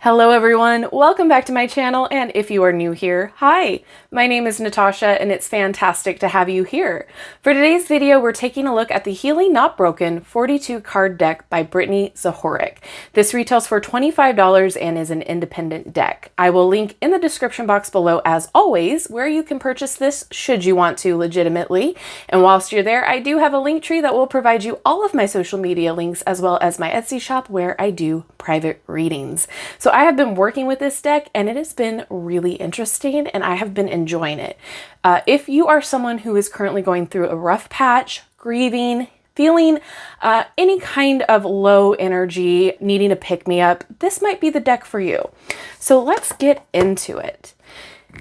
Hello everyone, welcome back to my channel, and if you are new here, hi! My name is Natasha and it's fantastic to have you here. For today's video, we're taking a look at the Healing Not Broken 42 card deck by Brittani Zahourek. This retails for $25 and is an independent deck. I will link in the description box below as always where you can purchase this should you want to legitimately. And whilst you're there, I do have a link tree that will provide you all of my social media links as well as my Etsy shop where I do private readings. So I have been working with this deck and it has been really interesting and I have been enjoying it. If you are someone who is currently going through a rough patch, grieving, feeling any kind of low energy, needing a pick-me-up, this might be the deck for you. So let's get into it.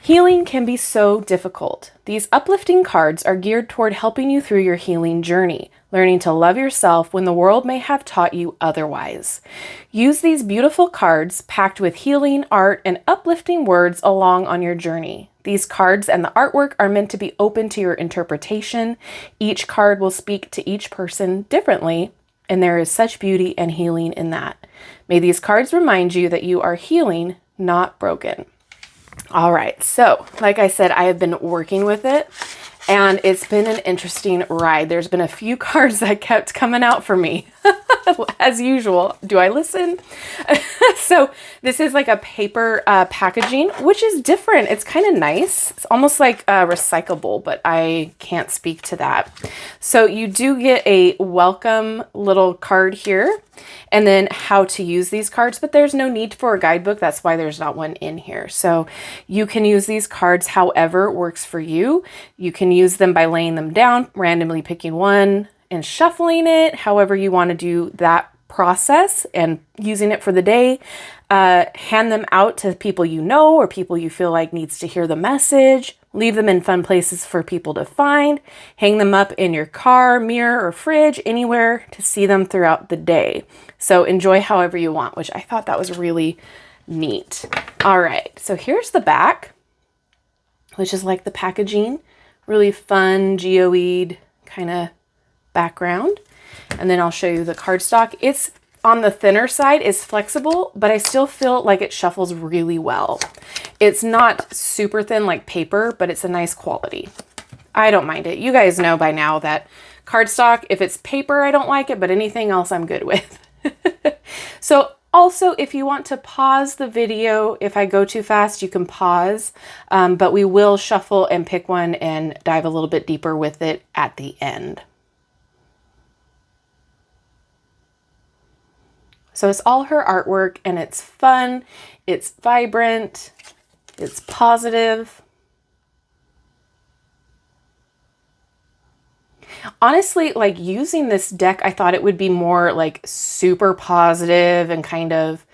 Healing can be so difficult. These uplifting cards are geared toward helping you through your healing journey, learning to love yourself when the world may have taught you otherwise. Use these beautiful cards packed with healing, art, and uplifting words along on your journey. These cards and the artwork are meant to be open to your interpretation. Each card will speak to each person differently, and there is such beauty and healing in that. May these cards remind you that you are healing, not broken. All right, so like I said, I have been working with it and it's been an interesting ride. There's been a few cards that kept coming out for me as usual. Do I listen? So this is like a paper packaging, which is different. It's kind of nice. It's almost like recyclable, but I can't speak to that. So you do get a welcome little card here and then how to use these cards, but there's no need for a guidebook. That's why there's not one in here. So you can use these cards however works for you. You can use them by laying them down, randomly picking one and shuffling it, however you want to do that process and using it for the day. Hand them out to people you know or people you feel like needs to hear the message. Leave them in fun places for people to find. Hang them up in your car, mirror, or fridge, anywhere to see them throughout the day. So enjoy however you want, which I thought that was really neat. All right, so here's the back, which is like the packaging. Really fun, geoid kind of background. And then I'll show you the cardstock. It's on the thinner side, is flexible, but I still feel like it shuffles really well. It's not super thin like paper, but it's a nice quality. I don't mind it. You guys know by now that cardstock, if it's paper, I don't like it, but anything else I'm good with. So also, if you want to pause the video, if I go too fast, you can pause, but we will shuffle and pick one and dive a little bit deeper with it at the end. So it's all her artwork and it's fun, it's vibrant, it's positive. Honestly, like using this deck, I thought it would be more like super positive and kind of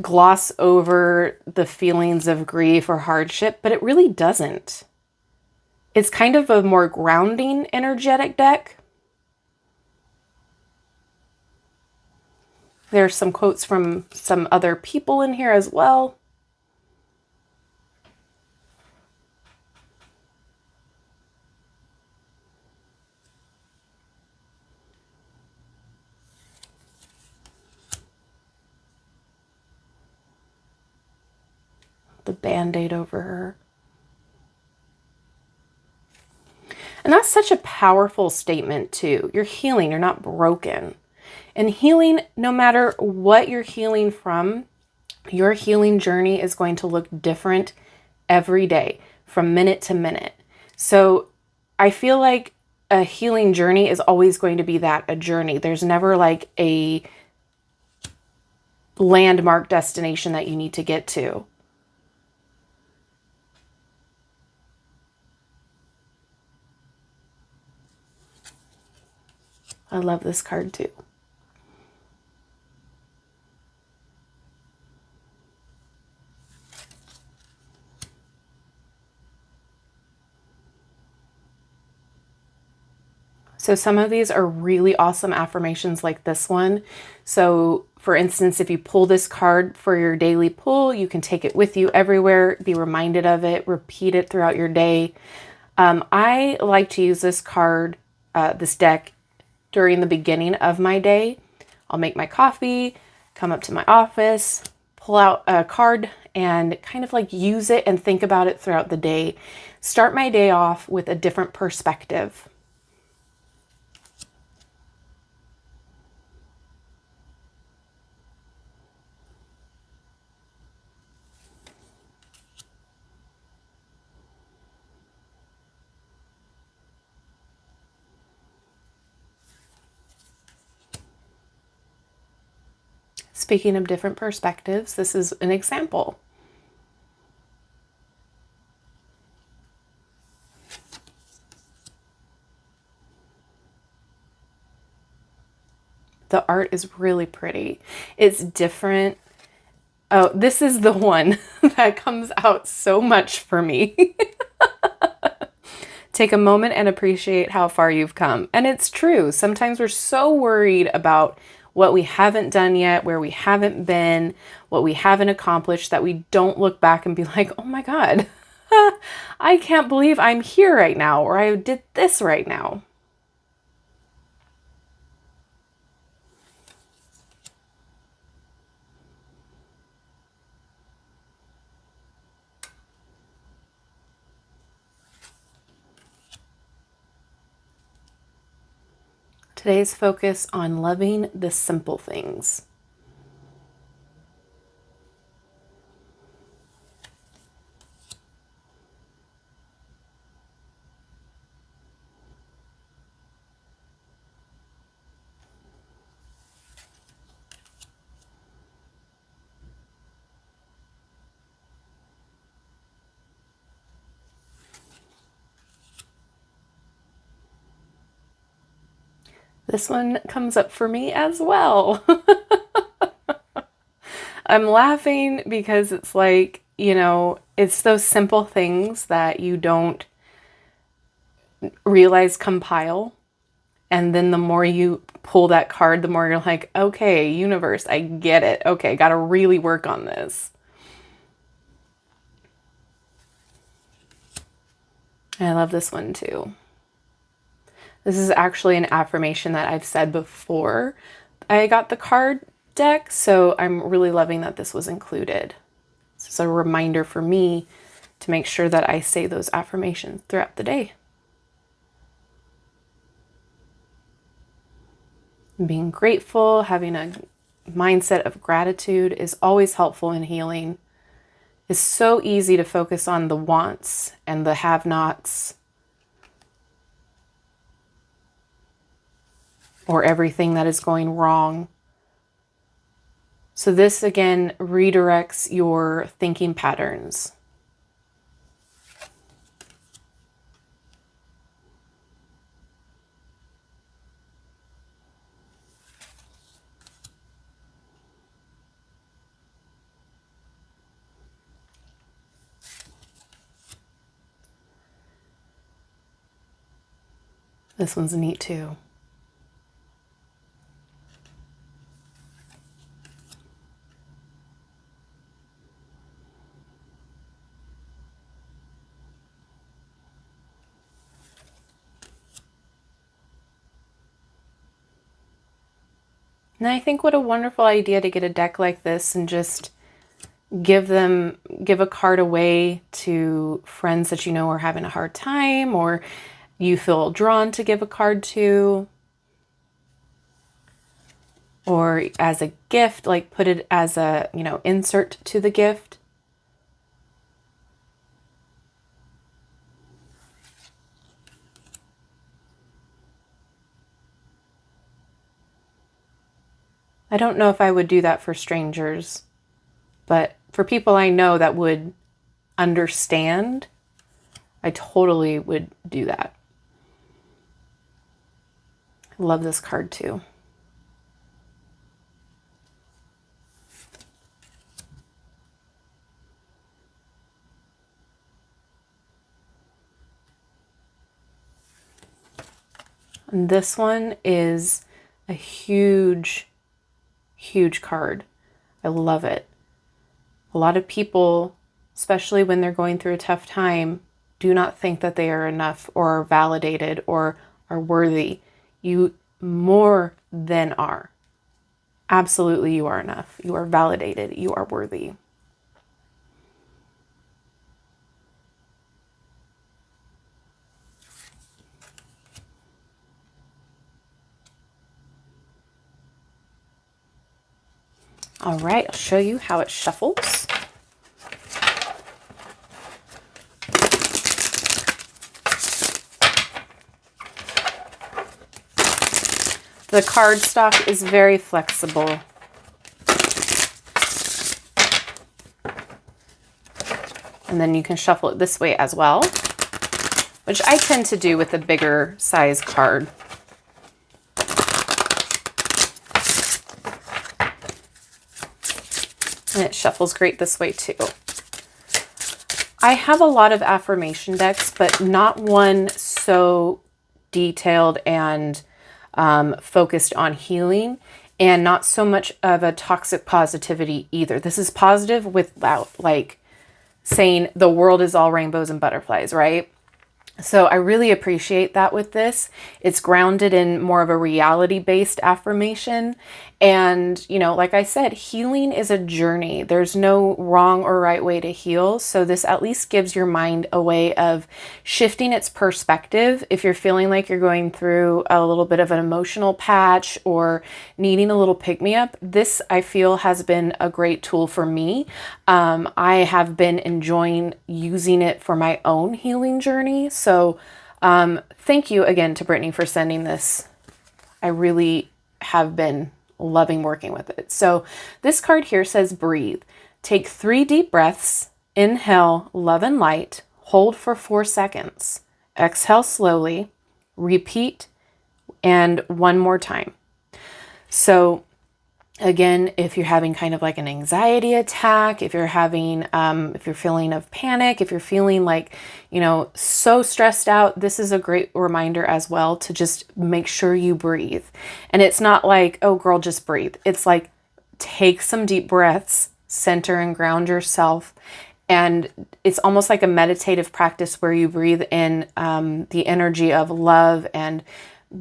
gloss over the feelings of grief or hardship, but it really doesn't. It's kind of a more grounding, energetic deck. There's some quotes from some other people in here as well. The Band-Aid over her. And that's such a powerful statement too. You're healing, you're not broken. And healing, no matter what you're healing from, your healing journey is going to look different every day from minute to minute. So I feel like a healing journey is always going to be that, a journey. There's never like a landmark destination that you need to get to. I love this card too. So some of these are really awesome affirmations like this one. So for instance, if you pull this card for your daily pull, you can take it with you everywhere, be reminded of it, repeat it throughout your day. I like to use this card, this deck during the beginning of my day. I'll make my coffee, come up to my office, pull out a card and kind of like use it and think about it throughout the day. Start my day off with a different perspective. Speaking of different perspectives, this is an example. The art is really pretty. It's different. Oh, this is the one that comes out so much for me. Take a moment and appreciate how far you've come. And it's true. Sometimes we're so worried about what we haven't done yet, where we haven't been, what we haven't accomplished, that we don't look back and be like, oh my God, I can't believe I'm here right now, or I did this right now. Today's focus on loving the simple things. This one comes up for me as well. I'm laughing because it's like, you know, it's those simple things that you don't realize compile. And then the more you pull that card, the more you're like, okay, universe, I get it. Okay, got to really work on this. I love this one too. This is actually an affirmation that I've said before I got the card deck, so I'm really loving that this was included. This is a reminder for me to make sure that I say those affirmations throughout the day. Being grateful, having a mindset of gratitude is always helpful in healing. It's so easy to focus on the wants and the have-nots, or everything that is going wrong. So this again redirects your thinking patterns. This one's neat too. And I think what a wonderful idea to get a deck like this and just give a card away to friends that you know are having a hard time, or you feel drawn to give a card to, or as a gift, like put it as a, you know, insert to the gift. I don't know if I would do that for strangers, but for people I know that would understand, I totally would do that. I love this card too. And this one is a huge card. I love it. A lot of people, especially when they're going through a tough time, do not think that they are enough or are validated or are worthy. You more than are. Absolutely, you are enough. You are validated. You are worthy. All right, I'll show you how it shuffles. The cardstock is very flexible. And then you can shuffle it this way as well, which I tend to do with a bigger size card. And it shuffles great this way too. I have a lot of affirmation decks, but not one so detailed and focused on healing, and not so much of a toxic positivity either. This is positive without like saying the world is all rainbows and butterflies, right? So I really appreciate that with this. It's grounded in more of a reality-based affirmation. And, you know, like I said, healing is a journey. There's no wrong or right way to heal. So this at least gives your mind a way of shifting its perspective. If you're feeling like you're going through a little bit of an emotional patch or needing a little pick-me-up, this I feel has been a great tool for me. I have been enjoying using it for my own healing journey. So thank you again to Brittany for sending this. I really have been loving working with it. So this card here says breathe. Take 3 deep breaths. Inhale, love and light. Hold for 4 seconds. Exhale slowly. Repeat, and 1 more time. So again, if you're having kind of like an anxiety attack, if you're having, if you're feeling of panic, if you're feeling like, you know, so stressed out, this is a great reminder as well to just make sure you breathe. And it's not like, oh girl, just breathe. It's like, take some deep breaths, center and ground yourself. And it's almost like a meditative practice where you breathe in the energy of love and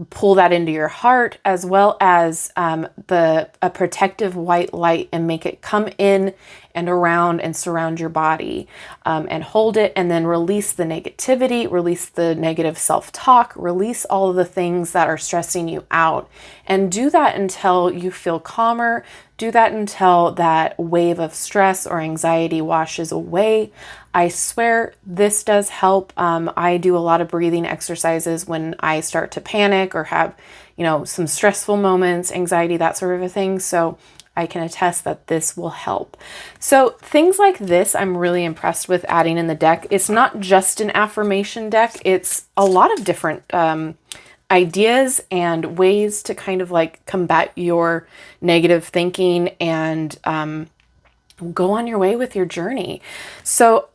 pull that into your heart, as well as a protective white light, and make it come in and around and surround your body, and hold it, and then release the negativity, release the negative self-talk, release all of the things that are stressing you out, and do that until you feel calmer. Do that until that wave of stress or anxiety washes away. I swear this does help. I do a lot of breathing exercises when I start to panic or have, you know, some stressful moments, anxiety, that sort of a thing. So I can attest that this will help. So things like this, I'm really impressed with adding in the deck. It's not just an affirmation deck. It's a lot of different ideas and ways to kind of like combat your negative thinking and go on your way with your journey. So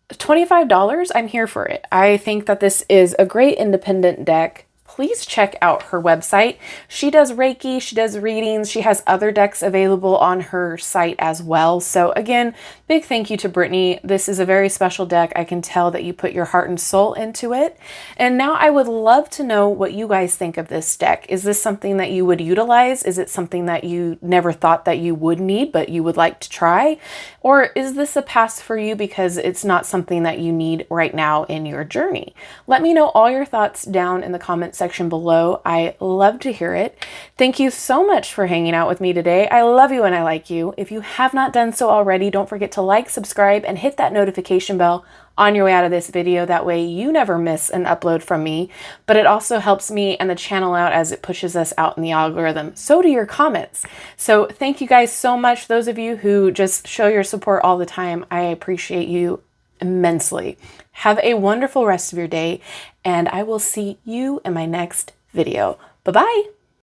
$25, I'm here for it. I think that this is a great independent deck. Please check out her website. She does Reiki, she does readings, she has other decks available on her site as well. So again, big thank you to Brittany. This is a very special deck. I can tell that you put your heart and soul into it. And now I would love to know what you guys think of this deck. Is this something that you would utilize? Is it something that you never thought that you would need, but you would like to try? Or is this a pass for you because it's not something that you need right now in your journey? Let me know all your thoughts down in the comments section below. I love to hear it. Thank you so much for hanging out with me today. I love you and I like you. If you have not done so already, don't forget to like, subscribe, and hit that notification bell on your way out of this video. That way you never miss an upload from me, but it also helps me and the channel out as it pushes us out in the algorithm. So do your comments. So thank you guys so much. Those of you who just show your support all the time, I appreciate you immensely. Have a wonderful rest of your day, and I will see you in my next video. Bye-bye.